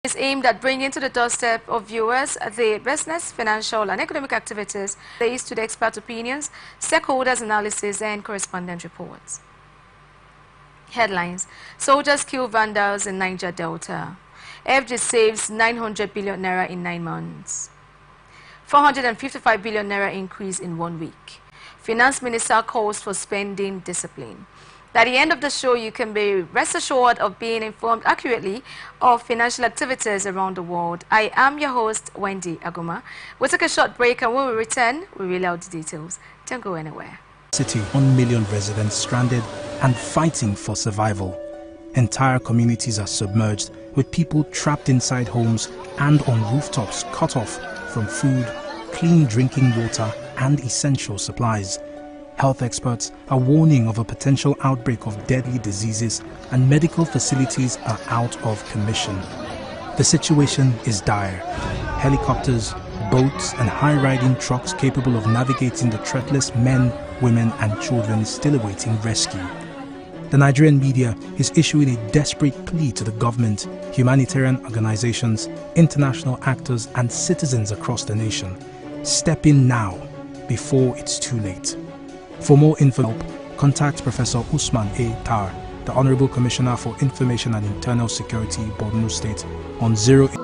Is aimed at bringing to the doorstep of viewers the business, financial, and economic activities based to the expert opinions, stakeholders' analysis, and correspondent reports. Headlines: Soldiers kill vandals in Niger Delta. FG saves 900 billion naira in 9 months. 455 billion naira increase in 1 week. Finance Minister calls for spending discipline. At the end of the show, you can be rest assured of being informed accurately of financial activities around the world. I am your host, Wendy Aguma. We'll take a short break, and when we return, we'll read out the details. Don't go anywhere. City, 1 million residents stranded and fighting for survival. Entire communities are submerged, with people trapped inside homes and on rooftops cut off from food, clean drinking water, and essential supplies. Health experts are warning of a potential outbreak of deadly diseases, and medical facilities are out of commission. The situation is dire. Helicopters, boats, and high-riding trucks capable of navigating the treadless men, women, and children still awaiting rescue. The Nigerian media is issuing a desperate plea to the government, humanitarian organizations, international actors, and citizens across the nation. Step in now, before it's too late. For more info, contact Professor Usman A. Tar, the Honorable Commissioner for Information and Internal Security, Borno State, on 08.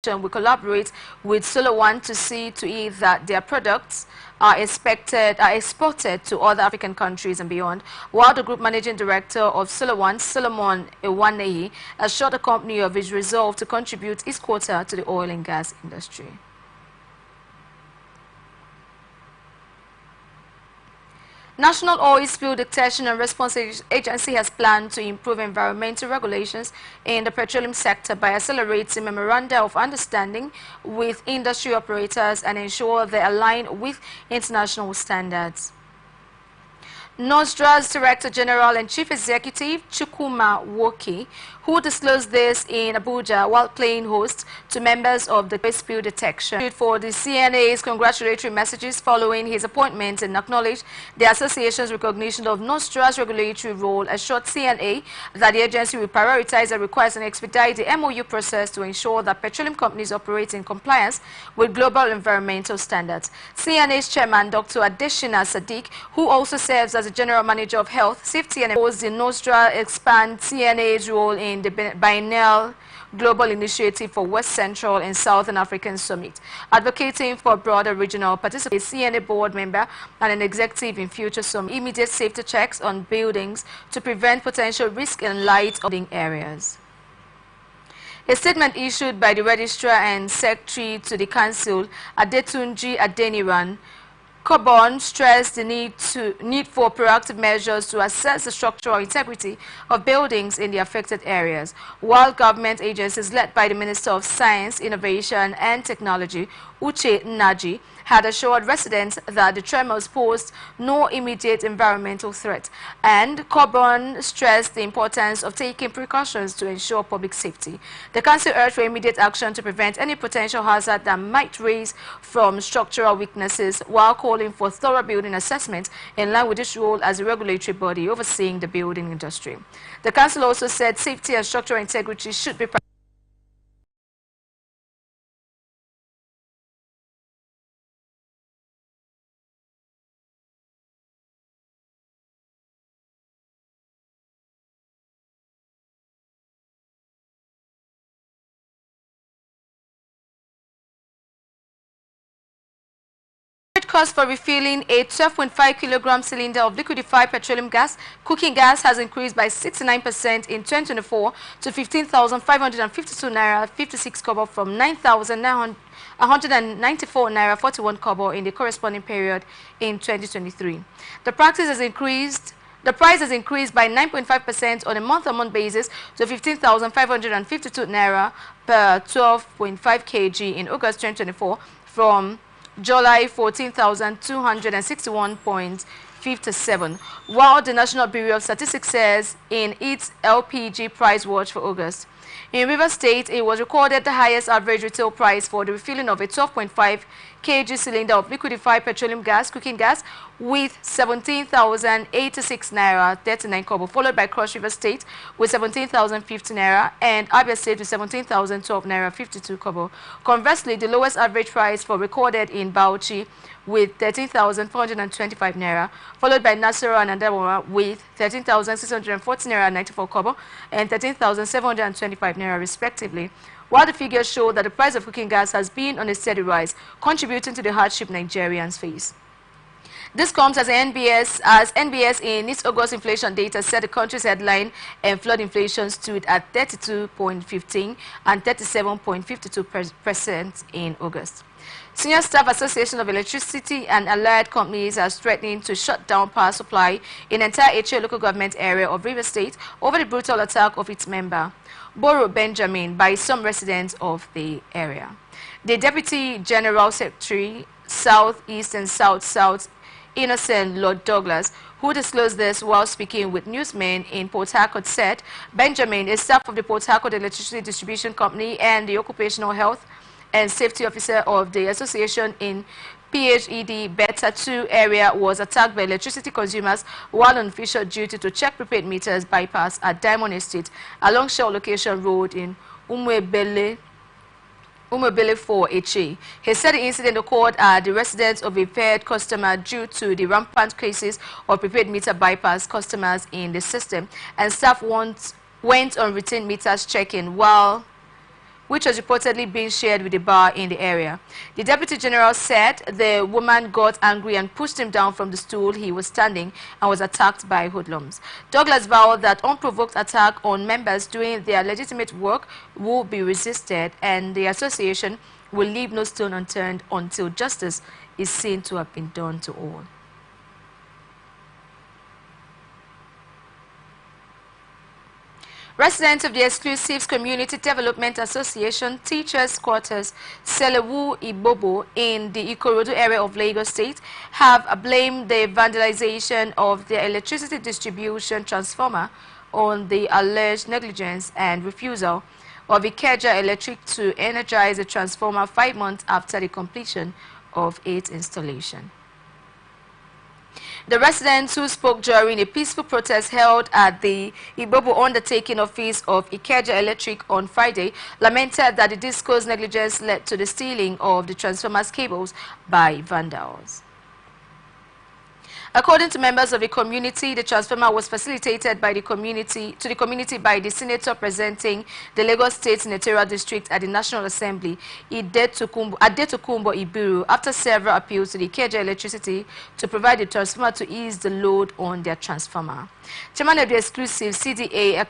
We collaborate with Solo One to see to it that their products are exported to other African countries and beyond, while the group managing director of Solo One, Solomon Ewaneyi, assured the company of his resolve to contribute its quota to the oil and gas industry. National Oil Spill Detection and Response Agency has planned to improve environmental regulations in the petroleum sector by accelerating memoranda of understanding with industry operators and ensure they align with international standards. NOSDRA's Director General and Chief Executive Chukwuma Woki, who disclosed this in Abuja while playing host to members of the spill detection for the CNA's congratulatory messages following his appointment, and acknowledged the association's recognition of NOSDRA's regulatory role, assured CNA that the agency will prioritize and request and expedite the MOU process to ensure that petroleum companies operate in compliance with global environmental standards. CNA's chairman, Dr. Adeshina Sadiq, who also serves as the General Manager of Health, Safety and proposed the NOSDRA expand CNA's role in the biennial global initiative for West Central and Southern African Summit, advocating for broader regional participation. A CNA board member and an executive in future summit, immediate safety checks on buildings to prevent potential risk in light of building areas. A statement issued by the Registrar and Secretary to the Council, Adetunji Adeniran, Cobon stressed the need for proactive measures to assess the structural integrity of buildings in the affected areas, while government agencies led by the Minister of Science, Innovation and Technology, Uche Nnaji, had assured residents that the tremors posed no immediate environmental threat, and Coburn stressed the importance of taking precautions to ensure public safety. The council urged for immediate action to prevent any potential hazard that might raise from structural weaknesses, while calling for thorough building assessment in line with its role as a regulatory body overseeing the building industry. The council also said safety and structural integrity should be cost for refilling a 12.5 kilogram cylinder of liquefied petroleum gas, cooking gas, has increased by 69% in 2024 to 15,552 naira 56 kobo from 9,194 naira 41 kobo in the corresponding period in 2023. The price has increased by 9.5% on a month-on-month basis to 15,552 naira per 12.5 kg in August 2024 from July 14,261.57, while the National Bureau of Statistics says in its LPG price watch for August. In Rivers State, it was recorded the highest average retail price for the refilling of a 12.5 kg cylinder of liquefied petroleum gas, cooking gas, with 17,086 naira 39 kobo, followed by Cross River State with 17,050 naira and Abia State with 17,012 naira 52 kobo. Conversely, the lowest average price for recorded in Bauchi with 13,425 naira, followed by Nasarawa and Adamawa with 13,640 naira 94 kobo and 13,725 naira respectively, while the figures show that the price of cooking gas has been on a steady rise, contributing to the hardship Nigerians face. This comes as NBS in its August inflation data said the country's headline and flood inflation stood at 32.15 and 37.52% in August. Senior Staff Association of Electricity and Allied Companies are threatening to shut down power supply in the entire HA local government area of Rivers State over the brutal attack of its member, Boro Benjamin, by some residents of the area. The Deputy General Secretary, Southeast and South-South, Innocent Lord Douglas, who disclosed this while speaking with newsmen in Port Harcourt, said Benjamin is staff of the Port Harcourt Electricity Distribution Company and the Occupational Health and Safety Officer of the association in PHED Beta 2 area was attacked by electricity consumers while on official duty to check prepaid meters bypass at Diamond Estate along Shell Location Road in Umwebele 4 HA. He said the incident occurred at the residence of a paired customer due to the rampant cases of prepaid meter bypass customers in the system, and staff went on routine meters checking which was reportedly being shared with the bar in the area. The Deputy General said the woman got angry and pushed him down from the stool he was standing and was attacked by hoodlums. Douglas vowed that unprovoked attack on members doing their legitimate work will be resisted, and the association will leave no stone unturned until justice is seen to have been done to all. Residents of the Exclusives Community Development Association Teachers Quarters, Selewu Ibobo, in the Ikorodu area of Lagos State, have blamed the vandalization of their electricity distribution transformer on the alleged negligence and refusal of Ikeja Electric to energize the transformer 5 months after the completion of its installation. The residents who spoke during a peaceful protest held at the Ibobo Undertaking Office of Ikeja Electric on Friday lamented that the disco's negligence led to the stealing of the transformer's cables by vandals. According to members of the community, the transformer was facilitated by the community by the senator presenting the Lagos State Senatorial District at the National Assembly, Adetokunbo Ibiru, after several appeals to the Ikeja Electricity to provide the transformer to ease the load on their transformer. Chairman of the Exclusive CDA,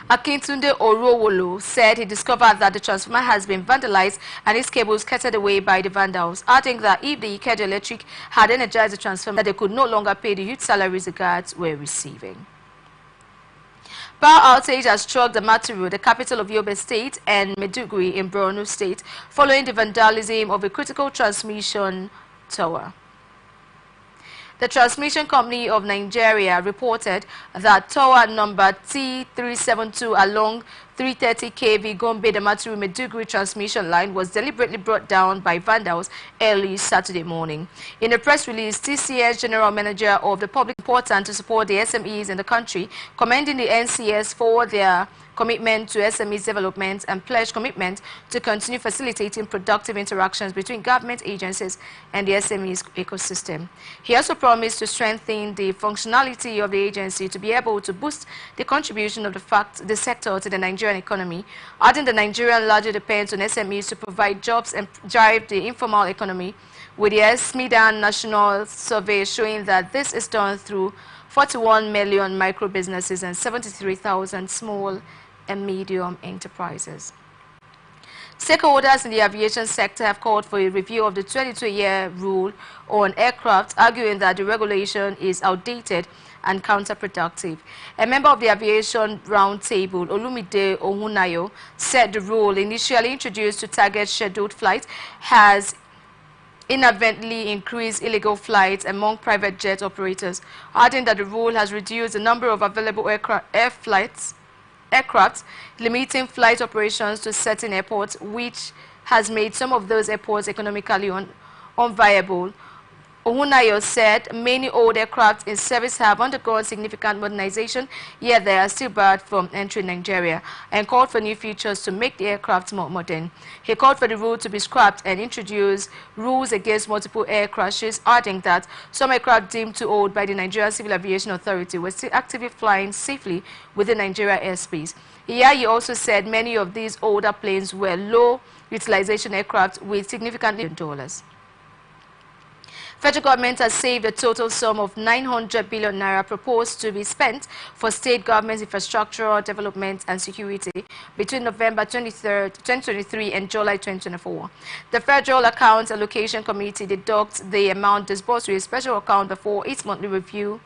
Akintunde Orowolo, said he discovered that the transformer has been vandalized and its cables carted away by the vandals, adding that if the Ikeja Electric had energized the transformer, they could no longer pay the huge salaries the guards were receiving. Power outage has struck the Maturu, the capital of Yobe State, and Maiduguri in Borno State, following the vandalism of a critical transmission tower. The Transmission Company of Nigeria reported that tower number T372 along 330 kV Gombe Damaturu Maiduguri transmission line was deliberately brought down by vandals early Saturday morning. In a press release, TCS General Manager of the Public important to support the SMEs in the country, commending the NCS for their commitment to SMEs development and pledged commitment to continue facilitating productive interactions between government agencies and the SMEs ecosystem. He also promised to strengthen the functionality of the agency to be able to boost the contribution of the sector to the Nigerian economy, adding the Nigerian largely depends on SMEs to provide jobs and drive the informal economy, with the SMEDAN national survey showing that this is done through 41 million micro businesses and 73,000 small and medium enterprises. Stakeholders in the aviation sector have called for a review of the 22-year rule on aircraft, arguing that the regulation is outdated and counterproductive. A member of the Aviation Roundtable, Olumide Ohunayo, said the rule, initially introduced to target scheduled flights, has inadvertently increased illegal flights among private jet operators, adding that the rule has reduced the number of available aircraft, limiting flight operations to certain airports, which has made some of those airports economically unviable. Ohunayo said many old aircraft in service have undergone significant modernization, yet they are still barred from entering Nigeria, and called for new features to make the aircraft more modern. He called for the rule to be scrapped and introduce rules against multiple air crashes, adding that some aircraft deemed too old by the Nigerian Civil Aviation Authority were still actively flying safely within Nigeria airspace. He also said many of these older planes were low utilization aircraft with significantly dollars. Federal government has saved a total sum of 900 billion naira proposed to be spent for state government's infrastructural development and security between November 23rd, 2023 and July 2024. The Federal Accounts Allocation Committee deducts the amount disbursed to a special account before its monthly review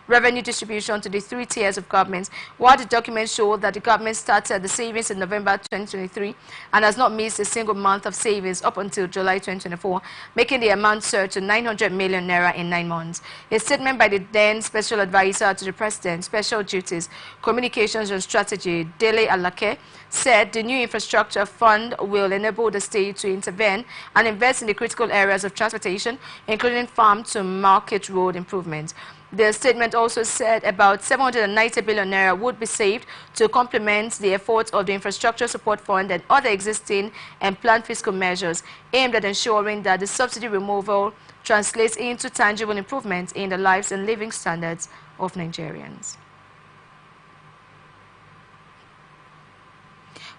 revenue distribution to the three tiers of government, while the documents show that the government started the savings in November 2023 and has not missed a single month of savings up until July 2024, making the amount surge to 900 million naira in 9 months. A statement by the then Special Advisor to the President, Special Duties, Communications and Strategy, Dele Alake, said the new infrastructure fund will enable the state to intervene and invest in the critical areas of transportation, including farm-to-market road improvements. The statement also said about 790 billion naira would be saved to complement the efforts of the Infrastructure Support Fund and other existing and planned fiscal measures aimed at ensuring that the subsidy removal translates into tangible improvements in the lives and living standards of Nigerians.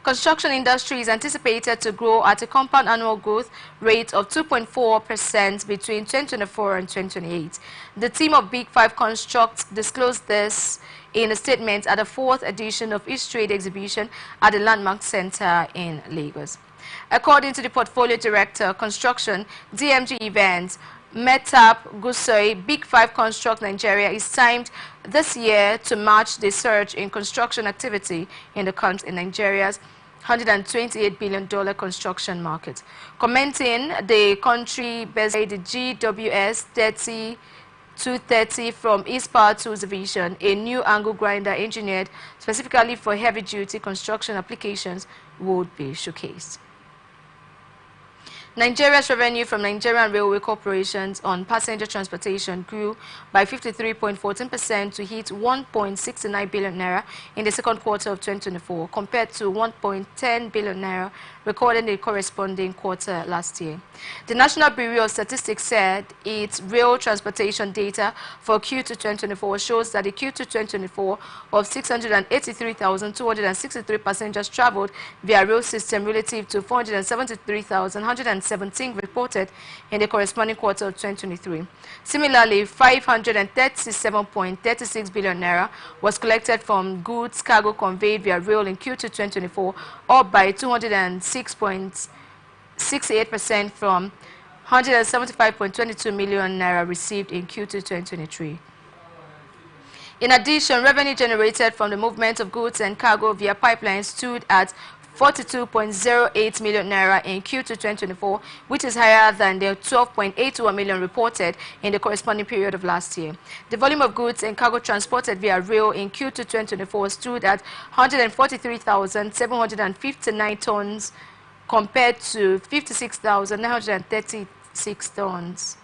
Construction industry is anticipated to grow at a compound annual growth rate of 2.4% between 2024 and 2028. The team of Big Five Construct disclosed this in a statement at the 4th edition of East Trade Exhibition at the Landmark Center in Lagos. According to the Portfolio Director, Construction, DMG Events, Metap Gusoi, Big Five Construct Nigeria is timed this year to match the surge in construction activity in the country in Nigeria's $128 billion construction market. Commenting the country best the GWS 230 from East Power Tools Division, a new angle grinder engineered specifically for heavy-duty construction applications, would be showcased. Nigeria's revenue from Nigerian Railway Corporations on passenger transportation grew by 53.14% to hit 1.69 billion naira in the second quarter of 2024, compared to 1.10 billion naira recorded in the corresponding quarter last year. The National Bureau of Statistics said its rail transportation data for Q2 2024 shows that the Q2 2024 of 683,263 passengers traveled via rail system relative to 473,117 reported in the corresponding quarter of 2023. Similarly, 537.36 billion naira was collected from goods cargo conveyed via rail in Q2 2024, up by 206.68% from 175.22 million naira received in Q2 2023. In addition, revenue generated from the movement of goods and cargo via pipelines stood at 42.08 million naira in Q2 2024, which is higher than the 12.81 million reported in the corresponding period of last year. The volume of goods and cargo transported via rail in Q2 2024 stood at 143,759 tons compared to 56,936 tons.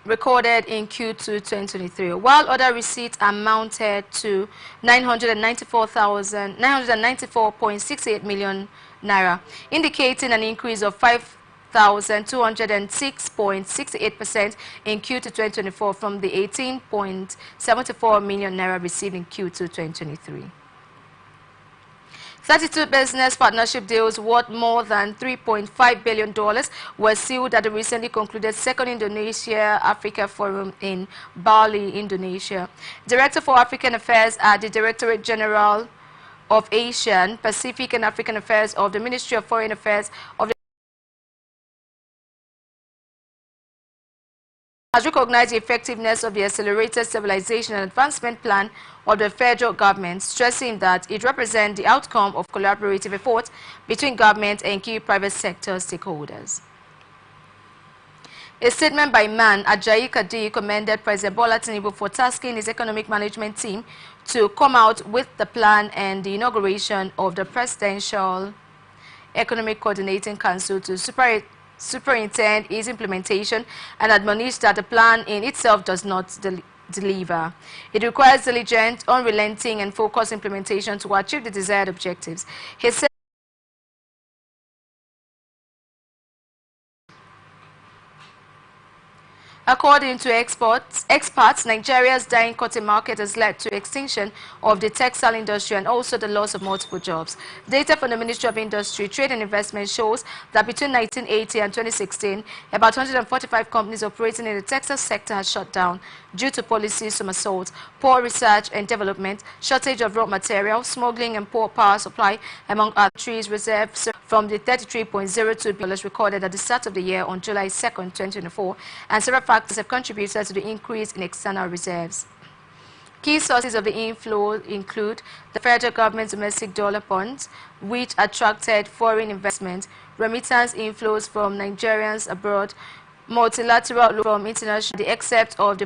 Recorded in Q2 2023, while other receipts amounted to 994.68 million naira, indicating an increase of 5,206.68% in Q2 2024 from the 18.74 million naira received in Q2 2023. 32 business partnership deals worth more than $3.5 billion were sealed at the recently concluded second Indonesia-Africa Forum in Bali, Indonesia. Director for African Affairs at the Directorate General of Asian, Pacific and African Affairs of the Ministry of Foreign Affairs of the has recognized the effectiveness of the Accelerated Stabilization and Advancement Plan of the federal government, stressing that it represents the outcome of collaborative efforts between government and key private sector stakeholders. A statement by Man Ajayi Kadi commended President Bola Tinubu for tasking his economic management team to come out with the plan and the inauguration of the Presidential Economic Coordinating Council to superintend its implementation and admonish that the plan in itself does not deliver. It requires diligent, unrelenting and focused implementation to achieve the desired objectives. He said according to experts, Nigeria's dying cotton market has led to extinction of the textile industry and also the loss of multiple jobs. Data from the Ministry of Industry, Trade and Investment shows that between 1980 and 2016, about 145 companies operating in the textile sector have shut down due to policy somersaults, poor research and development, shortage of raw material, smuggling and poor power supply, among other trees reserves from the $33.02 billion recorded at the start of the year on July 2nd, 2024, and several factors have contributed to the increase in external reserves. Key sources of the inflow include the federal government's domestic dollar bonds, which attracted foreign investment, remittance inflows from Nigerians abroad, multilateral loans from international, the except of the